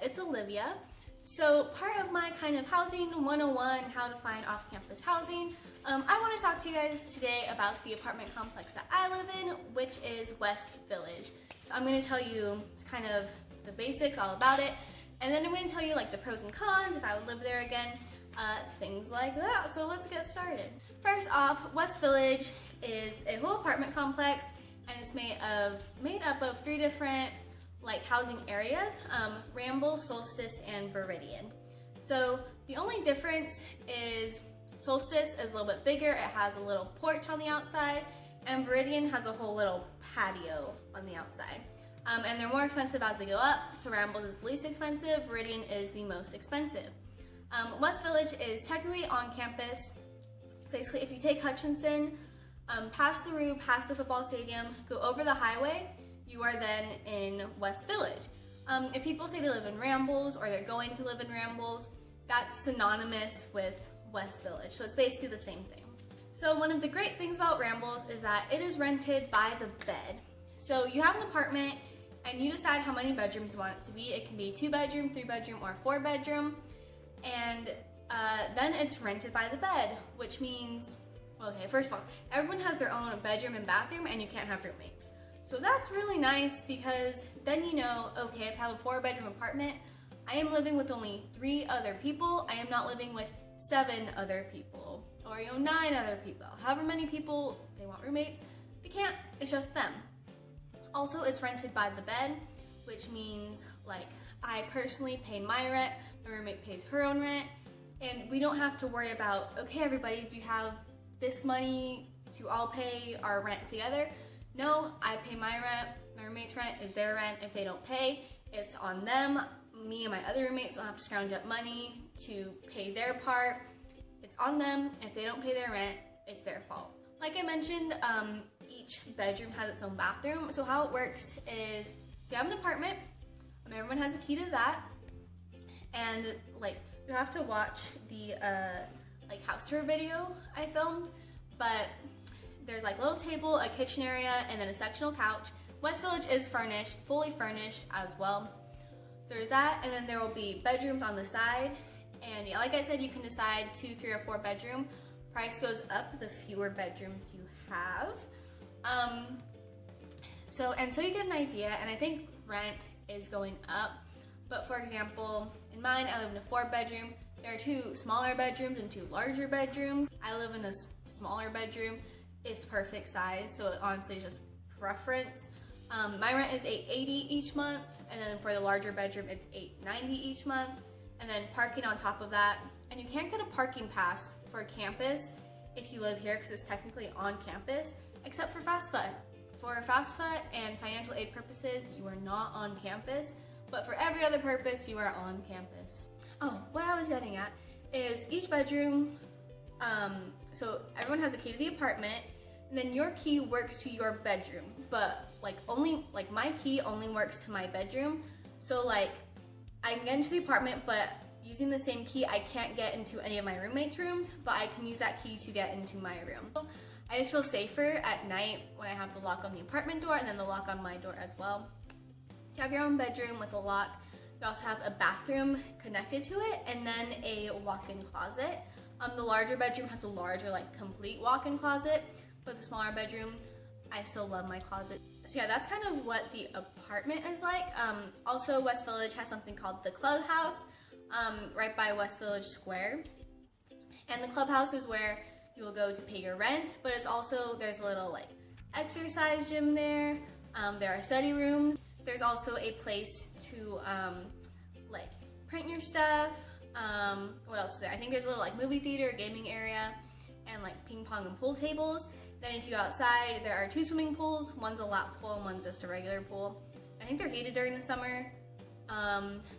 it's Olivia. So part of my kind of housing 101, how to find off-campus housing, I want to talk to you guys today about the apartment complex that I live in, which is West Village. So I'm going to tell you kind of the basics, all about it, and then I'm going to tell you like the pros and cons, if I would live there again, things like that. So let's get started. First off, West Village is a whole apartment complex, and it's made up of 3 different housing areas, Rambles, Solstice, and Viridian. So the only difference is Solstice is a little bit bigger, it has a little porch on the outside, and Viridian has a whole little patio on the outside. And they're more expensive as they go up, so Rambles is the least expensive, Viridian is the most expensive. West Village is technically on campus. So basically, if you take Hutchinson, past the Rue, past the football stadium, go over the highway, you are then in West Village. If people say they live in Rambles or they're going to live in Rambles, that's synonymous with West Village. So it's basically the same thing. So one of the great things about Rambles is that it is rented by the bed. So you have an apartment and you decide how many bedrooms you want it to be. It can be 2-bedroom, 3-bedroom, or 4-bedroom. And then it's rented by the bed, which means, okay, first of all, everyone has their own bedroom and bathroom and you can't have roommates. So that's really nice because then you know, okay, if I have a 4-bedroom apartment, I am living with only 3 other people. I am not living with 7 other people or 9 other people. However many people they want roommates, they can't, it's just them. Also, it's rented by the bed, which means I personally pay my rent, my roommate pays her own rent, and we don't have to worry about, okay, everybody, do you have this money to all pay our rent together? No, I pay my rent, my roommate's rent is their rent. If they don't pay, it's on them. Me and my other roommates don't have to scrounge up money to pay their part. It's on them. If they don't pay their rent, it's their fault. Like I mentioned, each bedroom has its own bathroom. So how it works is, so you have an apartment, everyone has a key to that, and you have to watch the house tour video I filmed, but there's a little table, a kitchen area, and then a sectional couch. West Village is furnished, fully furnished as well. So there's that, and then there will be bedrooms on the side. And yeah, like I said, you can decide 2, 3, or 4 bedroom. Price goes up the fewer bedrooms you have. So you get an idea, and I think rent is going up. But for example, in mine, I live in a 4-bedroom. There are 2 smaller bedrooms and 2 larger bedrooms. I live in a smaller bedroom. It's perfect size, so it honestly is just preference. My rent is $880 each month, and then for the larger bedroom, it's $890 each month, and then parking on top of that. And you can't get a parking pass for campus if you live here, because it's technically on campus, except for FAFSA. For FAFSA and financial aid purposes, you are not on campus, but for every other purpose, you are on campus. Oh, what I was getting at is each bedroom, so everyone has a key to the apartment, and then your key works to your bedroom, but my key only works to my bedroom. So I can get into the apartment, but using the same key, I can't get into any of my roommates' rooms, but I can use that key to get into my room. So I just feel safer at night when I have the lock on the apartment door and then the lock on my door as well. So you have your own bedroom with a lock. You also have a bathroom connected to it, and then a walk-in closet. The larger bedroom has a larger, complete walk-in closet, but the smaller bedroom, I still love my closet. So yeah, that's kind of what the apartment is like. Also, West Village has something called the Clubhouse, right by West Village Square. And the Clubhouse is where you will go to pay your rent, but it's also, there's a little exercise gym there. There are study rooms. There's also a place to print your stuff. What else is there? I think there's a little movie theater, gaming area, and ping pong and pool tables. Then if you go outside, there are 2 swimming pools. One's a lap pool and one's just a regular pool. I think they're heated during the summer.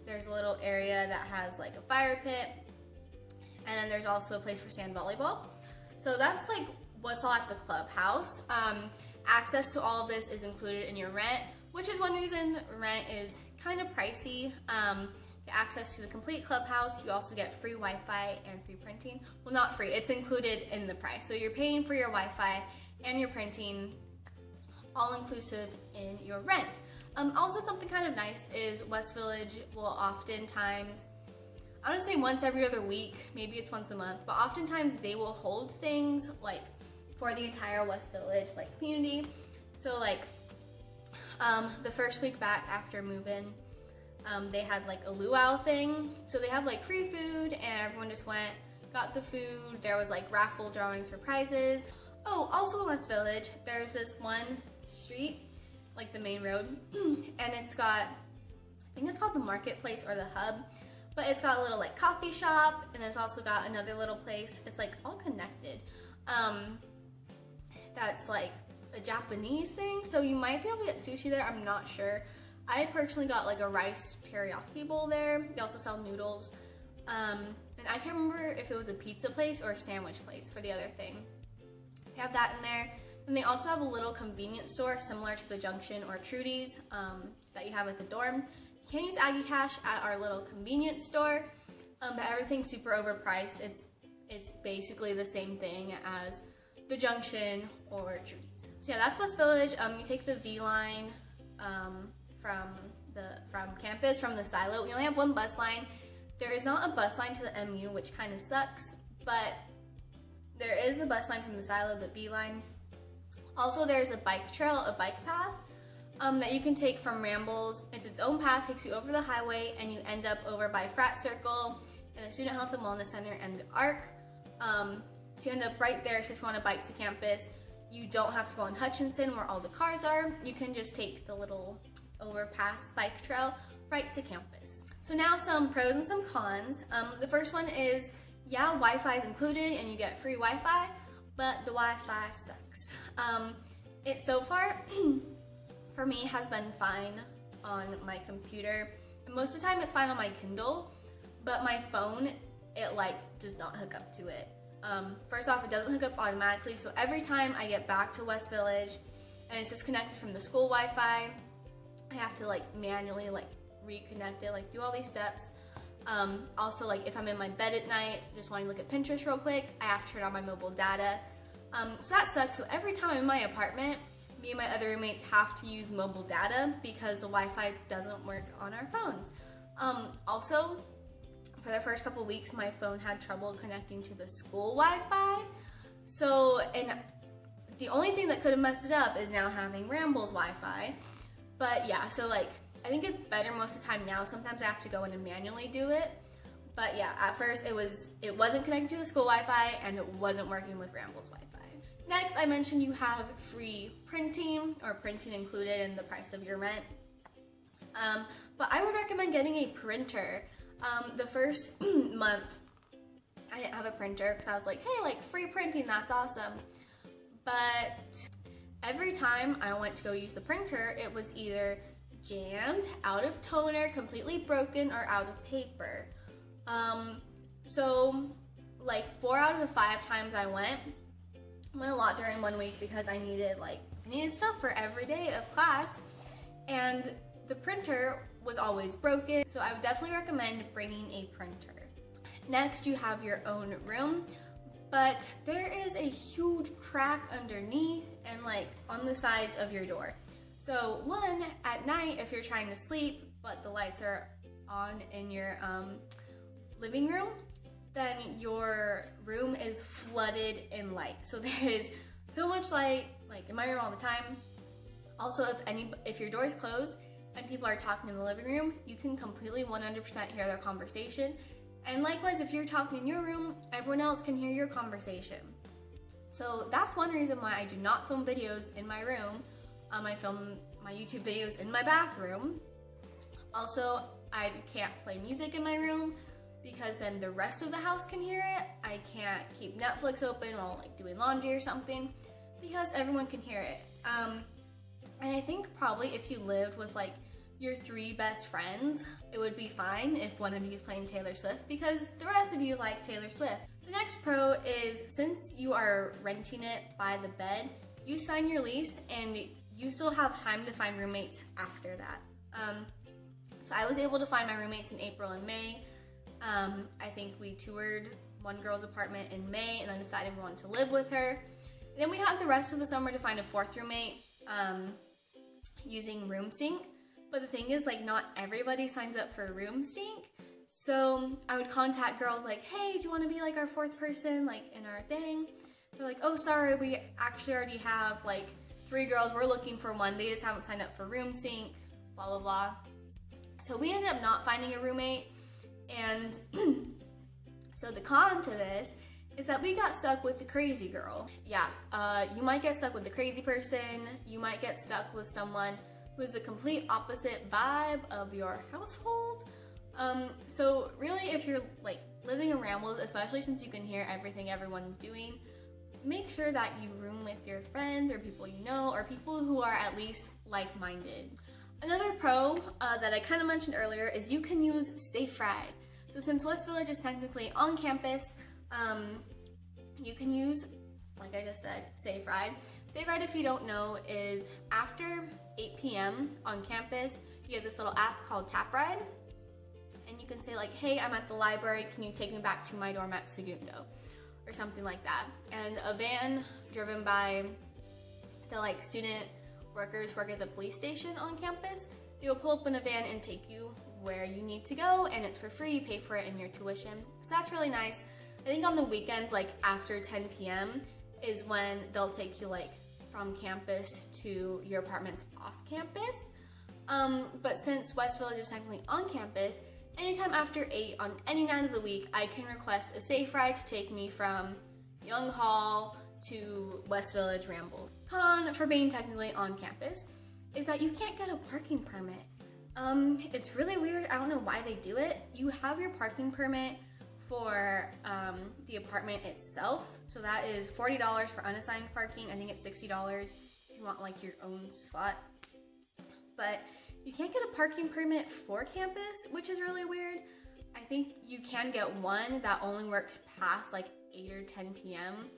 There's a little area that has a fire pit, and then there's also a place for sand volleyball. So that's what's all at the Clubhouse. Access to all of this is included in your rent, which is one reason rent is kind of pricey. Access to the complete Clubhouse. You also get free Wi-Fi and free printing. Well, not free, it's included in the price. So you're paying for your Wi-Fi and your printing, all inclusive in your rent. Also, something kind of nice is West Village will oftentimes, I want to say once every other week, maybe it's once a month, but oftentimes they will hold things like for the entire West Village like community. So like the first week back after move-in, they had like a luau thing. So they have like free food and everyone just went, got the food. There was like raffle drawings for prizes. Oh, also in West Village, there's this one street, like the main road, and it's got, I think it's called the Marketplace or the Hub, but it's got a little like coffee shop, and it's also got another little place. It's like all connected. That's like a Japanese thing, so you might be able to get sushi there. I'm not sure. I personally got like a rice teriyaki bowl there. They also sell noodles, and I can't remember if it was a pizza place or a sandwich place for the other thing. They have that in there. And they also have a little convenience store similar to the Junction or Trudy's that you have at the dorms. You can use Aggie Cash at our little convenience store, but everything's super overpriced. It's basically the same thing as the Junction or Trudy's. So yeah, that's West Village. You take the V line from campus, from the silo. We only have one bus line. There is not a bus line to the MU, which kind of sucks, but there is the bus line from the silo, the B line. Also, there's a bike trail, a bike path that you can take from Rambles. It's its own path, takes you over the highway, and you end up over by Frat Circle and the Student Health and Wellness Center and the ARC. So you end up right there. So if you want to bike to campus, you don't have to go on Hutchinson where all the cars are. You can just take the little overpass bike trail right to campus. So now some pros and some cons. The first one is, yeah, Wi-Fi is included and you get free Wi-Fi, but the Wi-Fi sucks. It so far, for me, has been fine on my computer. And most of the time it's fine on my Kindle, but my phone, it like does not hook up to it. First off, it doesn't hook up automatically, so every time I get back to West Village and it's disconnected from the school Wi-Fi, I have to like manually like reconnect it, like do all these steps. Also, like if I'm in my bed at night, just wanting to look at Pinterest real quick, I have to turn on my mobile data. So that sucks. So every time I'm in my apartment, me and my other roommates have to use mobile data because the Wi-Fi doesn't work on our phones. Also, for the first couple weeks, my phone had trouble connecting to the school Wi-Fi. So, and the only thing that could have messed it up is now having Rambles Wi-Fi. But yeah, so like, I think it's better most of the time now. Sometimes I have to go in and manually do it. But yeah, at first it wasn't connected to the school Wi-Fi and it wasn't working with Rambles Wi-Fi. Next, I mentioned you have free printing or printing included in the price of your rent. But I would recommend getting a printer. The first month, I didn't have a printer because I was like, hey, like free printing, that's awesome. But every time I went to go use the printer, it was either jammed, out of toner, completely broken, or out of paper. So like 4 out of the 5 times I went a lot during 1 week because I needed stuff for every day of class, and the printer was always broken. So I would definitely recommend bringing a printer. Next, you have your own room, but there is a huge crack underneath and like on the sides of your door. So one, at night, if you're trying to sleep, but the lights are on in your living room, then your room is flooded in light. So there is so much light, like in my room all the time. Also, if your door is closed and people are talking in the living room, you can completely 100% hear their conversation. And likewise, if you're talking in your room, everyone else can hear your conversation. So that's one reason why I do not film videos in my room. I film my YouTube videos in my bathroom. Also, I can't play music in my room because then the rest of the house can hear it. I can't keep Netflix open while like doing laundry or something because everyone can hear it. And I think probably if you lived with like your 3 best friends, it would be fine if one of you is playing Taylor Swift because the rest of you like Taylor Swift. The next pro is since you are renting it by the bed, you sign your lease and you still have time to find roommates after that. So I was able to find my roommates in April and May. I think we toured one girl's apartment in May and then decided we wanted to live with her. Then we had the rest of the summer to find a 4th roommate using Room Sync. But the thing is, like, not everybody signs up for room sync. So I would contact girls like, hey, do you want to be like our fourth person, like, in our thing? They're like, oh, sorry, we actually already have like 3 girls. We're looking for one. They just haven't signed up for room sync, blah, blah, blah. So we ended up not finding a roommate. And so the con to this is that we got stuck with the crazy girl. Yeah, you might get stuck with the crazy person. You might get stuck with someone who is the complete opposite vibe of your household. So really, if you're like living in Rambles, especially since you can hear everything everyone's doing, make sure that you room with your friends or people you know or people who are at least like-minded. Another pro that I kind of mentioned earlier is you can use Safe Ride. So since West Village is technically on campus, you can use, like I just said, Safe Ride. Safe Ride, if you don't know, is after 8 p.m. on campus, you have this little app called Tap Ride. And you can say like, hey, I'm at the library, can you take me back to my dorm at Segundo? Or something like that. And a van driven by the like student workers who work at the police station on campus, they will pull up in a van and take you where you need to go, and it's for free, you pay for it in your tuition. So that's really nice. I think on the weekends, like after 10 p.m. is when they'll take you like from campus to your apartments off campus. But since West Village is technically on campus, anytime after 8 on any night of the week, I can request a Safe Ride to take me from Young Hall to West Village Rambles. Con for being technically on campus is that you can't get a parking permit. It's really weird. I don't know why they do it. You have your parking permit for the apartment itself. So that is $40 for unassigned parking. I think it's $60 if you want like your own spot. But you can't get a parking permit for campus, which is really weird. I think you can get one that only works past like 8 or 10 p.m.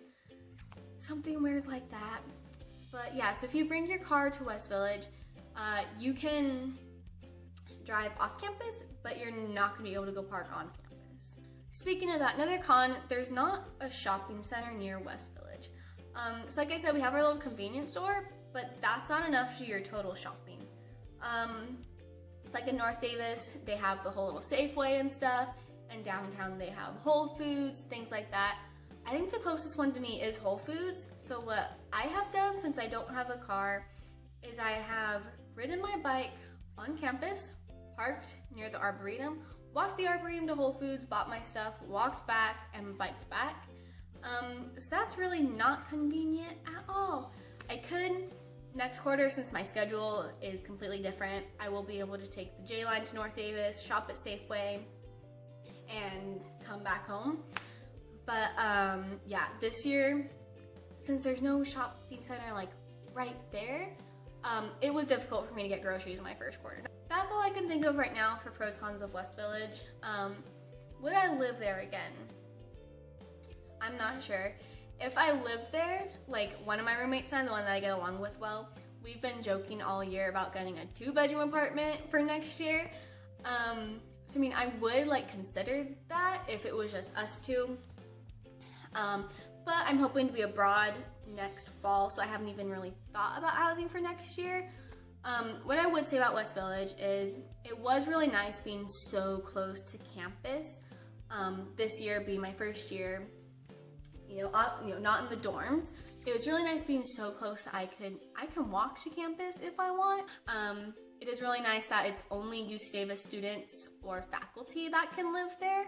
Something weird like that. But yeah, so if you bring your car to West Village, you can drive off campus, but you're not going to be able to go park on campus. Speaking of that, another con, there's not a shopping center near West Village. So like I said, we have our little convenience store, but that's not enough to your total shopping. It's like in North Davis, they have the whole little Safeway and stuff, and downtown they have Whole Foods, things like that. I think the closest one to me is Whole Foods. So what I have done, since I don't have a car, is I have ridden my bike on campus, parked near the Arboretum, walked the Arboretum to Whole Foods, bought my stuff, walked back, and biked back. So that's really not convenient at all. I could, next quarter, since my schedule is completely different, I will be able to take the J line to North Davis, shop at Safeway, and come back home. But yeah, this year, since there's no shopping center like right there, it was difficult for me to get groceries in my first quarter. That's all I can think of right now for pros cons of West Village. Would I live there again? I'm not sure. If I lived there, like one of my roommates and I, the one that I get along with well, we've been joking all year about getting a 2-bedroom apartment for next year. So I mean, I would like consider that if it was just us two. But I'm hoping to be abroad next fall, so I haven't even really thought about housing for next year. What I would say about West Village is it was really nice being so close to campus. This year being my first year, not in the dorms. It was really nice being so close that I can walk to campus if I want. It is really nice that it's only UC Davis students or faculty that can live there.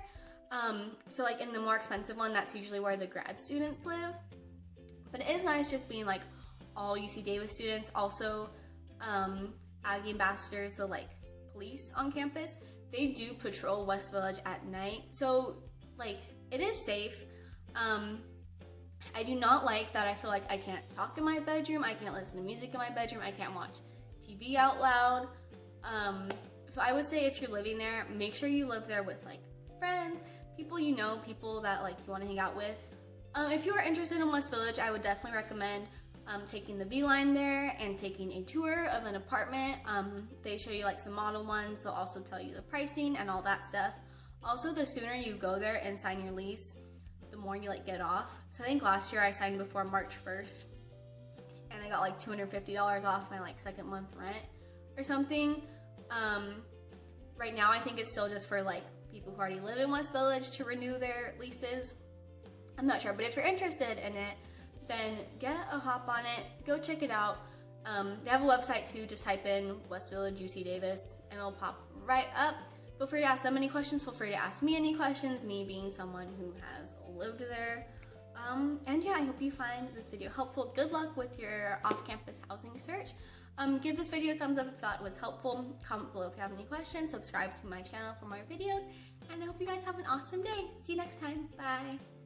So like in the more expensive one, that's usually where the grad students live. But it is nice just being like all UC Davis students. Also, Aggie ambassadors, the like police on campus, they do patrol West Village at night. So like it is safe. I do not like that I feel like I can't talk in my bedroom, I can't listen to music in my bedroom, I can't watch TV out loud. So I would say if you're living there, make sure you live there with like friends, people you know, people that like you want to hang out with. If you are interested in West Village, I would definitely recommend taking the V line there and taking a tour of an apartment. They show you like some model ones. They'll also tell you the pricing and all that stuff. Also, the sooner you go there and sign your lease, the more you like get off. So I think last year I signed before March 1st and I got like $250 off my like second month rent or something. Right now, I think it's still just for like people who already live in West Village to renew their leases. I'm not sure, but if you're interested in it, then get a hop on it. Go check it out. They have a website too. Just type in West Village UC Davis, and it'll pop right up. Feel free to ask them any questions. Feel free to ask me any questions. Me being someone who has lived there. And yeah, I hope you find this video helpful. Good luck with your off-campus housing search. Give this video a thumbs up if you thought it was helpful. Comment below if you have any questions. Subscribe to my channel for more videos. And I hope you guys have an awesome day. See you next time. Bye.